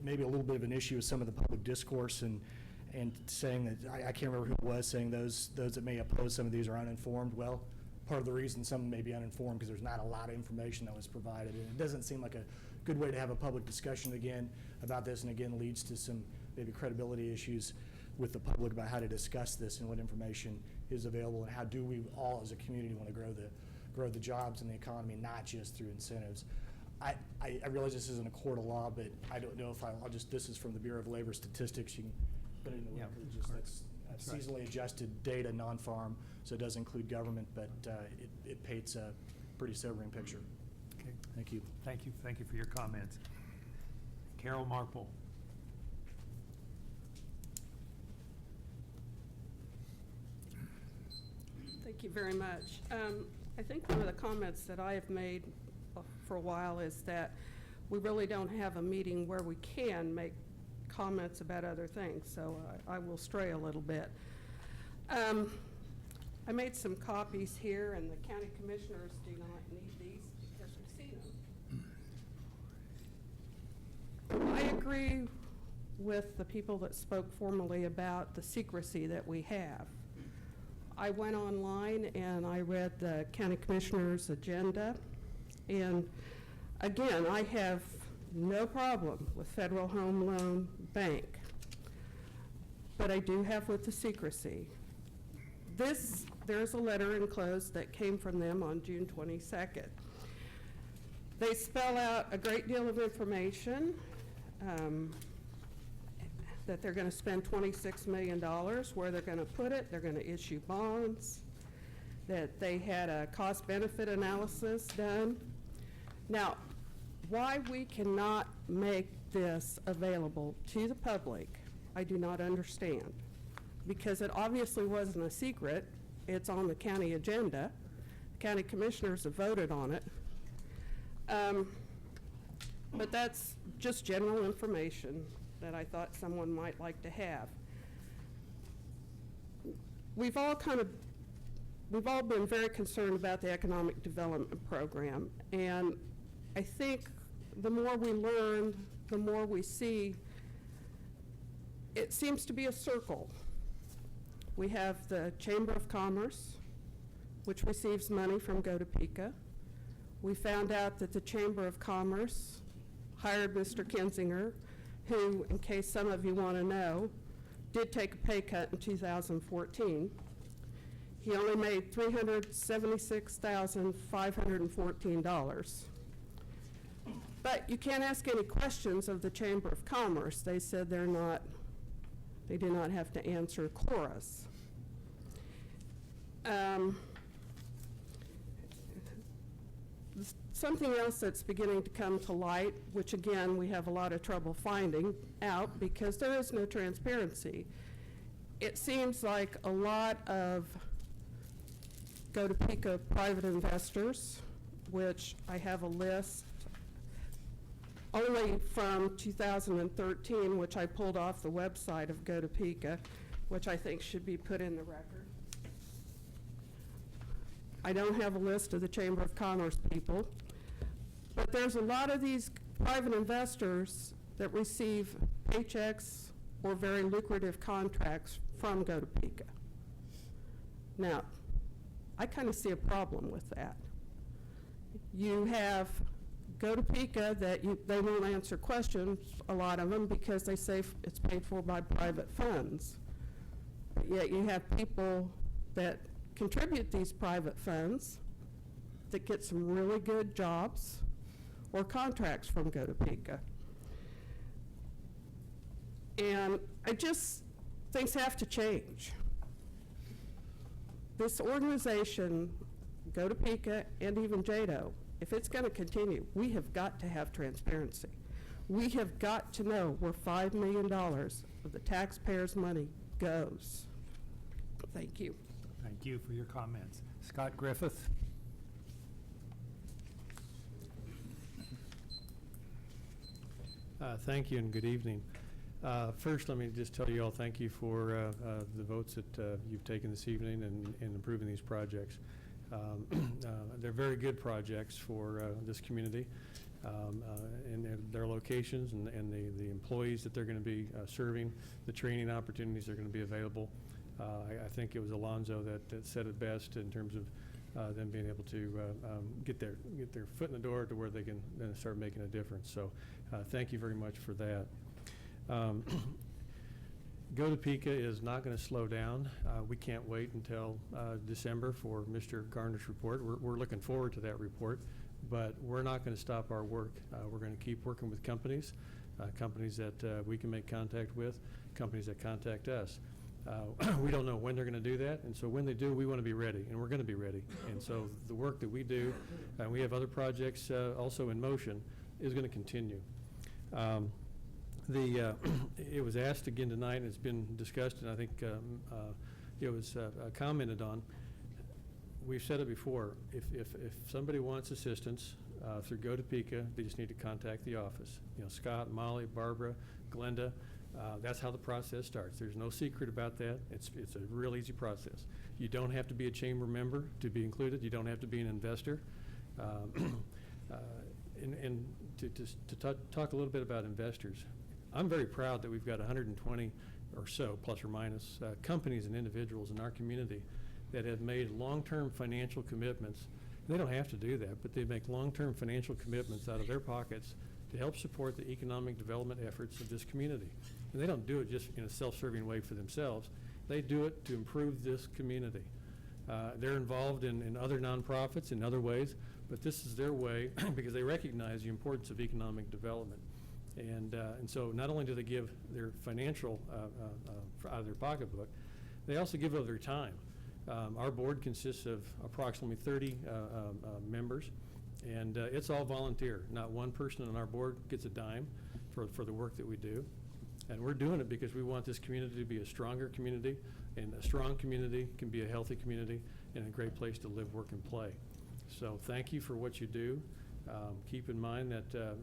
maybe a little bit of an issue with some of the public discourse and saying that, I can't remember who it was, saying those that may oppose some of these are uninformed. Well, part of the reason some may be uninformed because there's not a lot of information that was provided, and it doesn't seem like a good way to have a public discussion again about this, and again leads to some maybe credibility issues with the public about how to discuss this and what information is available, and how do we all as a community want to grow the jobs and the economy, not just through incentives. I realize this isn't a court of law, but I don't know if I'll just, this is from the Bureau of Labor Statistics. You can put it in the Yeah, record. of Just course. that's right. seasonally adjusted data, non-farm, so it does include government, but it paints a pretty sobering picture. Okay. Thank you. Thank you. Thank you for your comments. Carol Marple. Thank you very much. I think one of the comments that I have made for a while is that we really don't have a meeting where we can make comments about other things, so I will stray a little bit. I made some copies here, and the county commissioners do not need these because we've seen them. I agree with the people that spoke formerly about the secrecy that we have. I went online and I read the county commissioner's agenda. And again, I have no problem with Federal Home Loan Bank, but I do have with the secrecy. There's a letter enclosed that came from them on June 22nd. They spell out a great deal of information, that they're going to spend $26 million, where they're going to put it, they're going to issue bonds, that they had a cost-benefit analysis done. Now, why we cannot make this available to the public, I do not understand. Because it obviously wasn't a secret. It's on the county agenda. The county commissioners have voted on it. But that's just general information that I thought someone might like to have. We've all been very concerned about the economic development program, and I think the more we learn, the more we see, it seems to be a circle. We have the Chamber of Commerce, which receives money from Go Topeka. We found out that the Chamber of Commerce hired Mr. Kinzinger, who, in case some of you want to know, did take a pay cut in 2014. He only made $376,514. But you can't ask any questions of the Chamber of Commerce. They said they do not have to answer chorus. Something else that's beginning to come to light, which again we have a lot of trouble finding out because there is no transparency. It seems like a lot of Go Topeka private investors, which I have a list only from 2013, which I pulled off the website of Go Topeka, which I think should be put in the record. I don't have a list of the Chamber of Commerce people, but there's a lot of these private investors that receive paychecks or very lucrative contracts from Go Topeka. Now, I kind of see a problem with that. You have Go Topeka that they won't answer questions, a lot of them, because they say it's paid for by private funds. But yet you have people that contribute these private funds that get some really good jobs or contracts from Go Topeka. And things have to change. This organization, Go Topeka, and even JEDO, if it's going to continue, we have got to have transparency. We have got to know where $5 million of the taxpayers' money goes. Thank you. Thank you for your comments. Scott Griffith. Thank you and good evening. First, let me just tell you all thank you for the votes that you've taken this evening in improving these projects. They're very good projects for this community and their locations and the employees that they're going to be serving, the training opportunities that are going to be available. I think it was Alonzo that said it best in terms of them being able to get their foot in the door to where they can then start making a difference. So thank you very much for that. Go Topeka is not going to slow down. We can't wait until December for Mr. Garner's report. We're looking forward to that report, but we're not going to stop our work. We're going to keep working with companies that we can make contact with, companies that contact us. We don't know when they're going to do that, and so when they do, we want to be ready, and we're going to be ready. And so the work that we do, and we have other projects also in motion, is going to continue. It was asked again tonight, and it's been discussed, and I think it was commented on. We've said it before. If somebody wants assistance through Go Topeka, they just need to contact the office. Scott, Molly, Barbara, Glenda. That's how the process starts. There's no secret about that. It's a real easy process. You don't have to be a chamber member to be included. You don't have to be an investor. And to talk a little bit about investors, I'm very proud that we've got 120 or so, plus or minus, companies and individuals in our community that have made long-term financial commitments. They don't have to do that, but they make long-term financial commitments out of their pockets to help support the economic development efforts of this community. And they don't do it just in a self-serving way for themselves. They do it to improve this community. They're involved in other nonprofits in other ways, but this is their way because they recognize the importance of economic development. And so not only do they give their financial out of their pocketbook, they also give of their time. Our board consists of approximately 30 members, and it's all volunteer. Not one person on our board gets a dime for the work that we do. And we're doing it because we want this community to be a stronger community, and a strong community can be a healthy community and a great place to live, work, and play. So thank you for what you do. Keep in mind that the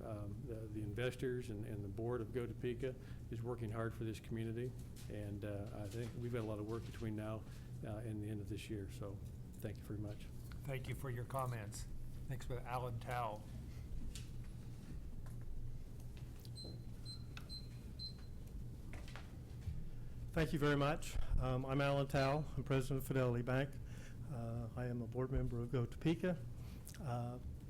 investors and the board of Go Topeka is working hard for this community, and I think we've got a lot of work between now and the end of this year. So thank you very much. Thank you for your comments. Next, with Alan Tao. Thank you very much. I'm Alan Tao. I'm president of Fidelity Bank. I am a board member of Go Topeka.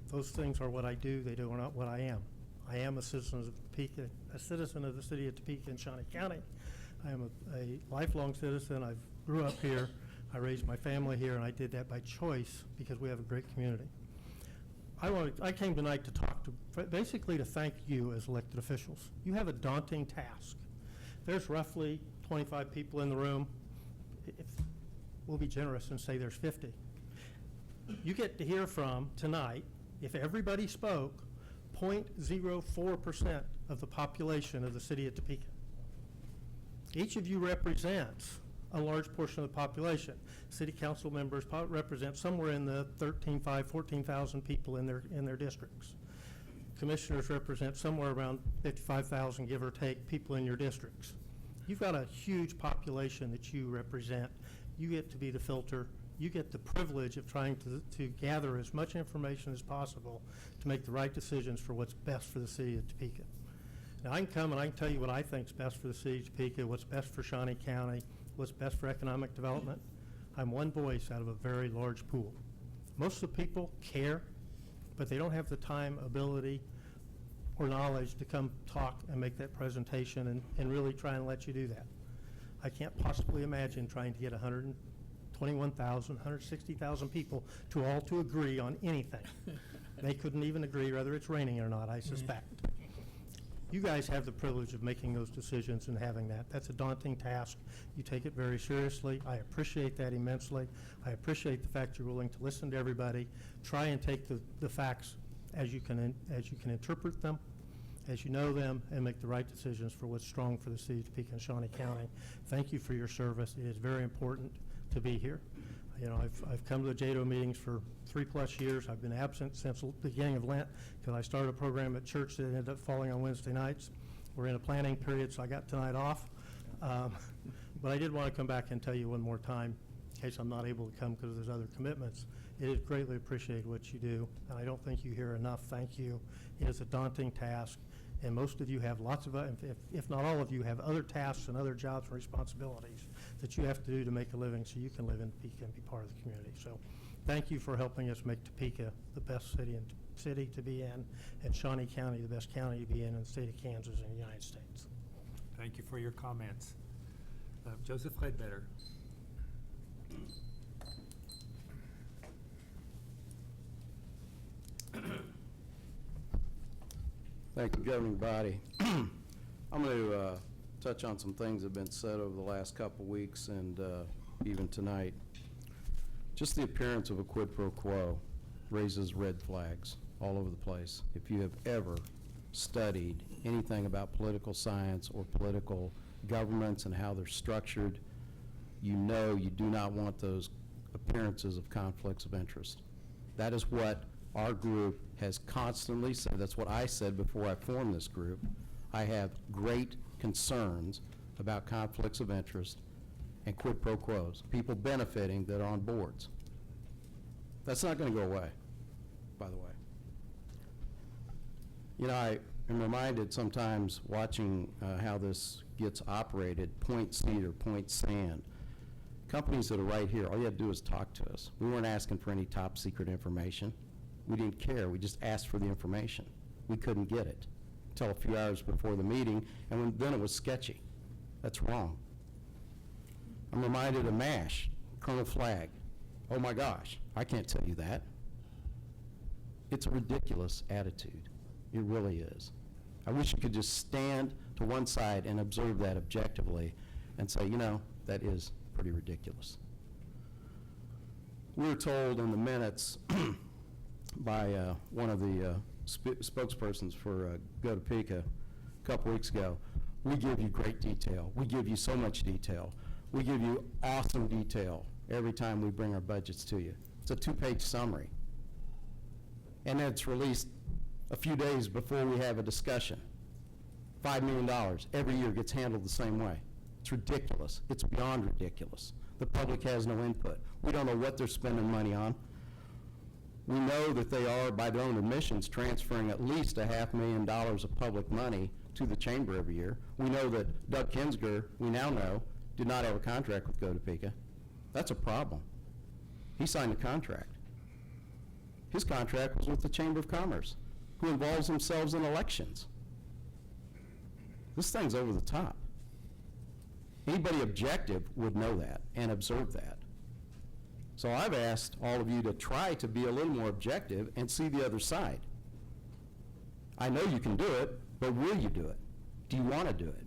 Those things are what I do. They are not what I am. I am a citizen of Topeka, a citizen of the city of Topeka in Shawnee County. I am a lifelong citizen. I grew up here. I raised my family here, and I did that by choice because we have a great community. I came tonight to talk to, basically to thank you as elected officials. You have a daunting task. There's roughly 25 people in the room. We'll be generous and say there's 50. You get to hear from tonight, if everybody spoke, 0.04% of the population of the city of Topeka. Each of you represents a large portion of the population. City council members represent somewhere in the 13,500, 14,000 people in their districts. Commissioners represent somewhere around 55,000, give or take, people in your districts. You've got a huge population that you represent. You get to be the filter. You get the privilege of trying to gather as much information as possible to make the right decisions for what's best for the city of Topeka. Now, I can come and I can tell you what I think is best for the city of Topeka, what's best for Shawnee County, what's best for economic development. I'm one voice out of a very large pool. Most of the people care, but they don't have the time, ability, or knowledge to come talk and make that presentation and really try and let you do that. I can't possibly imagine trying to get 121,000, 160,000 people to all to agree on anything. They couldn't even agree whether it's raining or not, I suspect. You guys have the privilege of making those decisions and having that. That's a daunting task. You take it very seriously. I appreciate that immensely. I appreciate the fact you're willing to listen to everybody, try and take the facts as you can interpret them, as you know them, and make the right decisions for what's strong for the city of Topeka and Shawnee County. Thank you for your service. It is very important to be here. You know, I've come to the JEDO meetings for 3+ years. I've been absent since the beginning of Lent because I started a program at church that ended up falling on Wednesday nights. We're in a planning period, so I got tonight off. But I did want to come back and tell you one more time, in case I'm not able to come because there's other commitments. It is greatly appreciated what you do, and I don't think you hear enough thank you. It is a daunting task, and most of you have lots of, if not all of you, have other tasks and other jobs and responsibilities that you have to do to make a living so you can live in Topeka and be part of the community. So thank you for helping us make Topeka the best city to be in, and Shawnee County the best county to be in the state of Kansas and the United States. Thank you for your comments. Joseph Ledbetter. Thank you, governing body. I'm going to touch on some things that have been said over the last couple weeks and even tonight. Just the appearance of a quid pro quo raises red flags all over the place. If you have ever studied anything about political science or political governments and how they're structured, you know you do not want those appearances of conflicts of interest. That is what our group has constantly said. That's what I said before I formed this group. I have great concerns about conflicts of interest and quid pro quos, people benefiting that are on boards. That's not going to go away, by the way. You know, I am reminded sometimes watching how this gets operated, point seed or point sand. companies that are right here, all you had to do is talk to us. We weren't asking for any top secret information. We didn't care. We just asked for the information. We couldn't get it until a few hours before the meeting, and then it was sketchy. That's wrong. I'm reminded of MASH, Colonel Flagg. Oh my gosh, I can't tell you that. It's a ridiculous attitude. It really is. I wish you could just stand to one side and observe that objectively and say, you know, that is pretty ridiculous. We were told in the minutes by one of the spokespersons for Go Topeka a couple weeks ago, we give you great detail. We give you so much detail. We give you awesome detail every time we bring our budgets to you. It's a 2-page summary. And then it's released a few days before we have a discussion. $5 million every year gets handled the same way. It's ridiculous. It's beyond ridiculous. The public has no input. We don't know what they're spending money on. We know that they are, by their own admissions, transferring at least $500,000 of public money to the chamber every year. We know that Doug Kinsger, we now know, did not have a contract with Go Topeka. That's a problem. He signed a contract. His contract was with the Chamber of Commerce, who involves themselves in elections. This thing's over the top. Anybody objective would know that and observe that. So I've asked all of you to try to be a little more objective and see the other side. I know you can do it, but will you do it? Do you want to do it?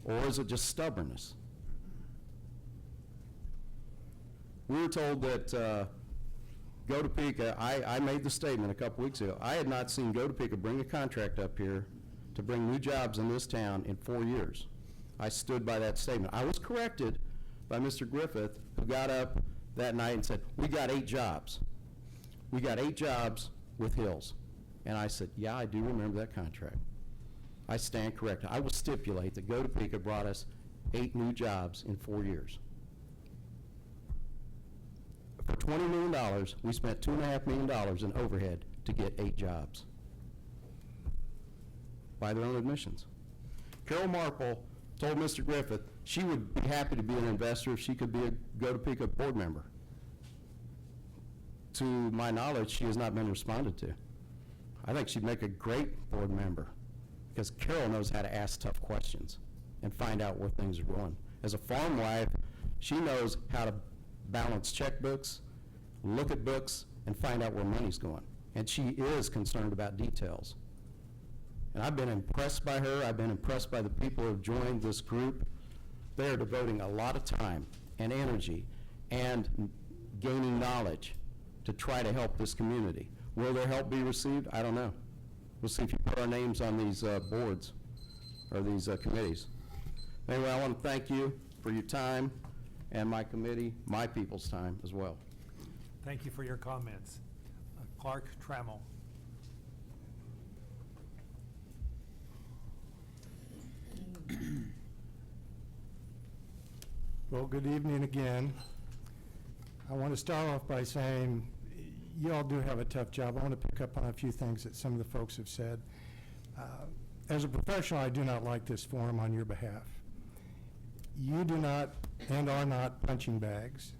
Or is it just stubbornness? We were told that Go Topeka, I made the statement a couple weeks ago, I had not seen Go Topeka bring a contract up here to bring new jobs in this town in 4 years. I stood by that statement. I was corrected by Mr. Griffith, who got up that night and said, we got 8 jobs. We got 8 jobs with Hills. And I said, yeah, I do remember that contract. I stand corrected. I will stipulate that Go Topeka brought us 8 new jobs in 4 years. For $20 million, we spent $2.5 million in overhead to get 8 jobs. By their own admissions. Carol Marple told Mr. Griffith she would be happy to be an investor if she could be a Go Topeka board member. To my knowledge, she has not been responded to. I think she'd make a great board member because Carol knows how to ask tough questions and find out where things are going. As a farm wife, she knows how to balance checkbooks, look at books, and find out where money's going. And she is concerned about details. And I've been impressed by her. I've been impressed by the people who have joined this group. They are devoting a lot of time and energy and gaining knowledge to try to help this community. Will their help be received? I don't know. We'll see if you put our names on these boards or these committees. Anyway, I want to thank you for your time and my committee, my people's time as well. Thank you for your comments. Clark Trammell. Well, good evening again. I want to start off by saying you all do have a tough job. I want to pick up on a few things that some of the folks have said. As a professional, I do not like this forum on your behalf. You do not and are not punching bags.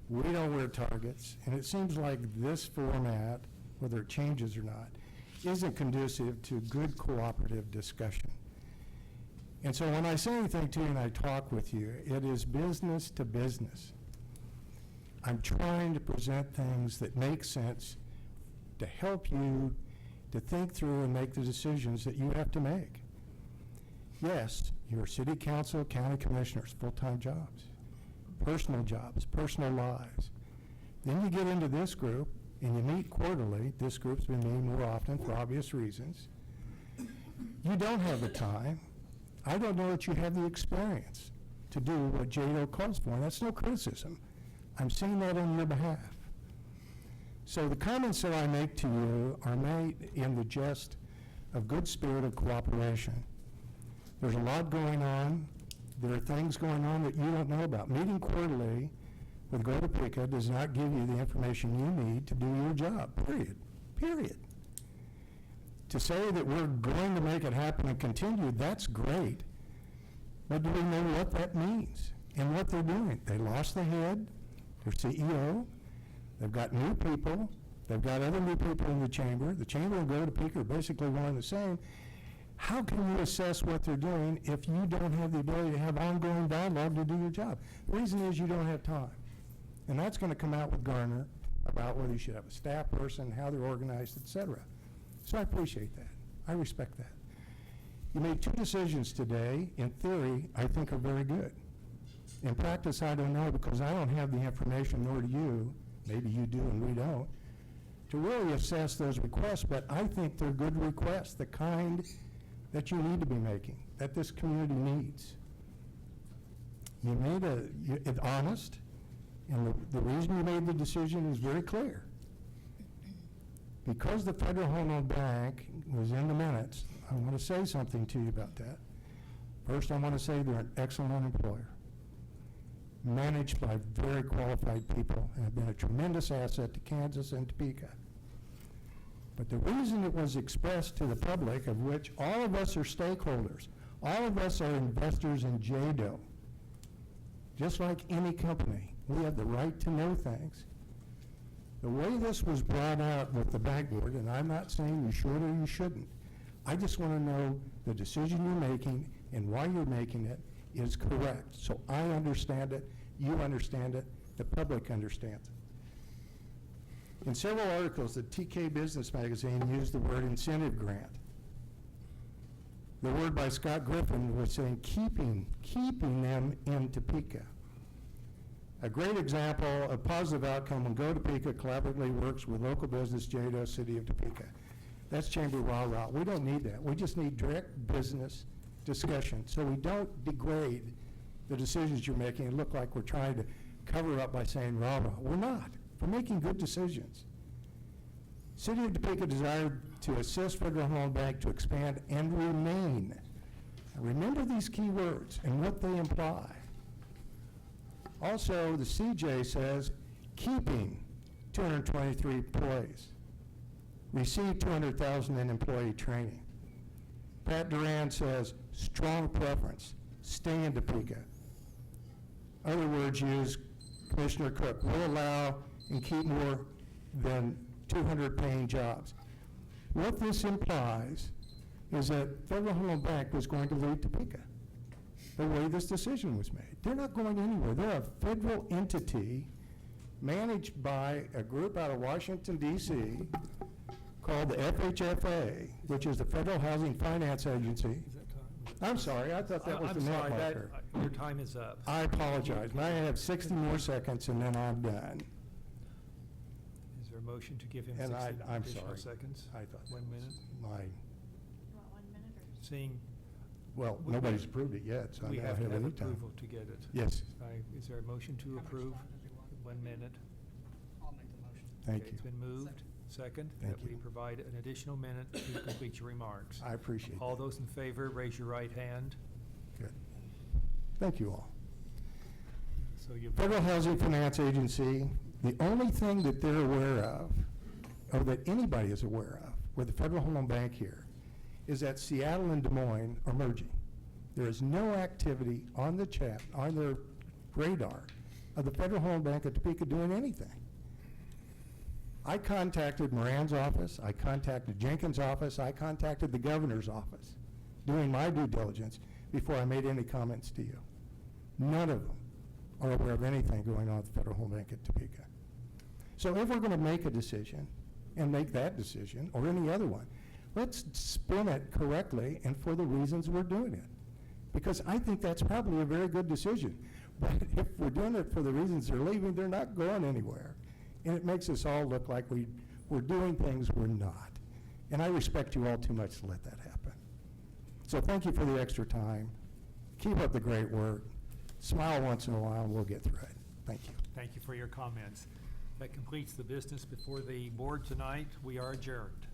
We don't wear targets, and it seems like this format, whether it changes or not, isn't conducive to good cooperative discussion. And so when I say anything to you and I talk with you, it is business to business. I'm trying to present things that make sense to help you to think through and make the decisions that you have to make. Yes, your city council, county commissioners, full-time jobs, personal lives. Then you get into this group and you meet quarterly. This group's been meeting more often for obvious reasons. You don't have the time. I don't know that you have the experience to do what JEDO calls for, and that's no criticism. I'm saying that on your behalf. So the comments that I make to you are made in the jest of good spirit of cooperation. There's a lot going on. There are things going on that you don't know about. Meeting quarterly with Go Topeka does not give you the information you need to do your job, period. To say that we're going to make it happen and continue, that's great. But do we know what that means? in what they're doing. They lost the head, their CEO, they've got new people, they've got other new people in the chamber. The chamber and Go Topeka are basically one and the same. How can you assess what they're doing if you don't have the ability to have ongoing dialogue to do your job? The reason is you don't have time. And that's going to come out with Garner about whether you should have a staff person, how they're organized, et cetera. So I appreciate that. I respect that. You made two decisions today. In theory, I think are very good. In practice, I don't know because I don't have the information, nor do you. Maybe you do and we don't, to really assess those requests, but I think they're good requests, the kind that you need to be making, that this community needs. You made it honest, and the reason you made the decision is very clear. Because the Federal Home Loan Bank was in the minutes, I want to say something to you about that. First, I want to say they're an excellent employer, managed by very qualified people, and have been a tremendous asset to Kansas and Topeka. But the reason it was expressed to the public, of which all of us are stakeholders, all of us are investors in JEDO, just like any company, we have the right to know things. The way this was brought out with the bank board, and I'm not saying you should or you shouldn't, I just want to know the decision you're making and why you're making it is correct. So I understand it, you understand it, the public understands it. In several articles, the TK Business Magazine used the word incentive grant. The word by Scott Griffin was saying keeping them in Topeka. A great example of positive outcome when Go Topeka collaboratively works with local business, JEDO, City of Topeka. That's chamber rah-rah. We don't need that. We just need direct business discussion so we don't degrade the decisions you're making and look like we're trying to cover up by saying rah-rah. We're not. We're making good decisions. City of Topeka desired to assist Federal Home Loan Bank to expand and remain. Now remember these key words and what they imply. Also, the CJ says keeping 223 employees, receive $200,000 in employee training. Pat Duran says strong preference, stay in Topeka. Other words used, Commissioner Cook, will allow and keep more than 200 paying jobs. What this implies is that Federal Home Loan Bank was going to leave Topeka the way this decision was made. They're not going anywhere. They're a federal entity managed by a group out of Washington, D.C. called the FHFA, which is the Federal Housing Finance Agency. I'm sorry, I thought that was the net marker. Your time is up. I apologize. Now I have 60 more seconds and then I'm done. Is there a motion to give him And 60 I'm additional sorry. seconds? I thought that 1 was minute? You want 1 minute or? Seeing, Well, We- nobody's approved it yet, so I we don't have to have have any time. approval to get it. Yes, Is there a motion to approve? 1 minute. I'll make the motion. thank Okay, you. It's been moved. Second, Thank that we you. provide an additional minute to complete your remarks. I appreciate All that. those in favor, raise your right hand. Good. Thank you all. So you Federal Housing Finance Agency, the only thing that they're aware of, or that anybody is aware of, with the Federal Home Loan Bank here, is that Seattle and Des Moines are merging. There is no activity on the chat, on their radar, of the Federal Home Loan Bank of Topeka doing anything. I contacted Moran's office, I contacted Jenkins' office, I contacted the governor's office, doing my due diligence before I made any comments to you. None of them are aware of anything going on at the Federal Home Bank at Topeka. So if we're going to make a decision, and make that decision, or any other one, let's spin it correctly and for the reasons we're doing it. Because I think that's probably a very good decision. But if we're doing it for the reasons they're leaving, they're not going anywhere. And it makes us all look like we're doing things we're not. And I respect you all too much to let that happen. So thank you for the extra time. Keep up the great work. Smile once in a while and we'll get through it. Thank you. Thank you for your comments. That completes the business before the board tonight. We are adjourned.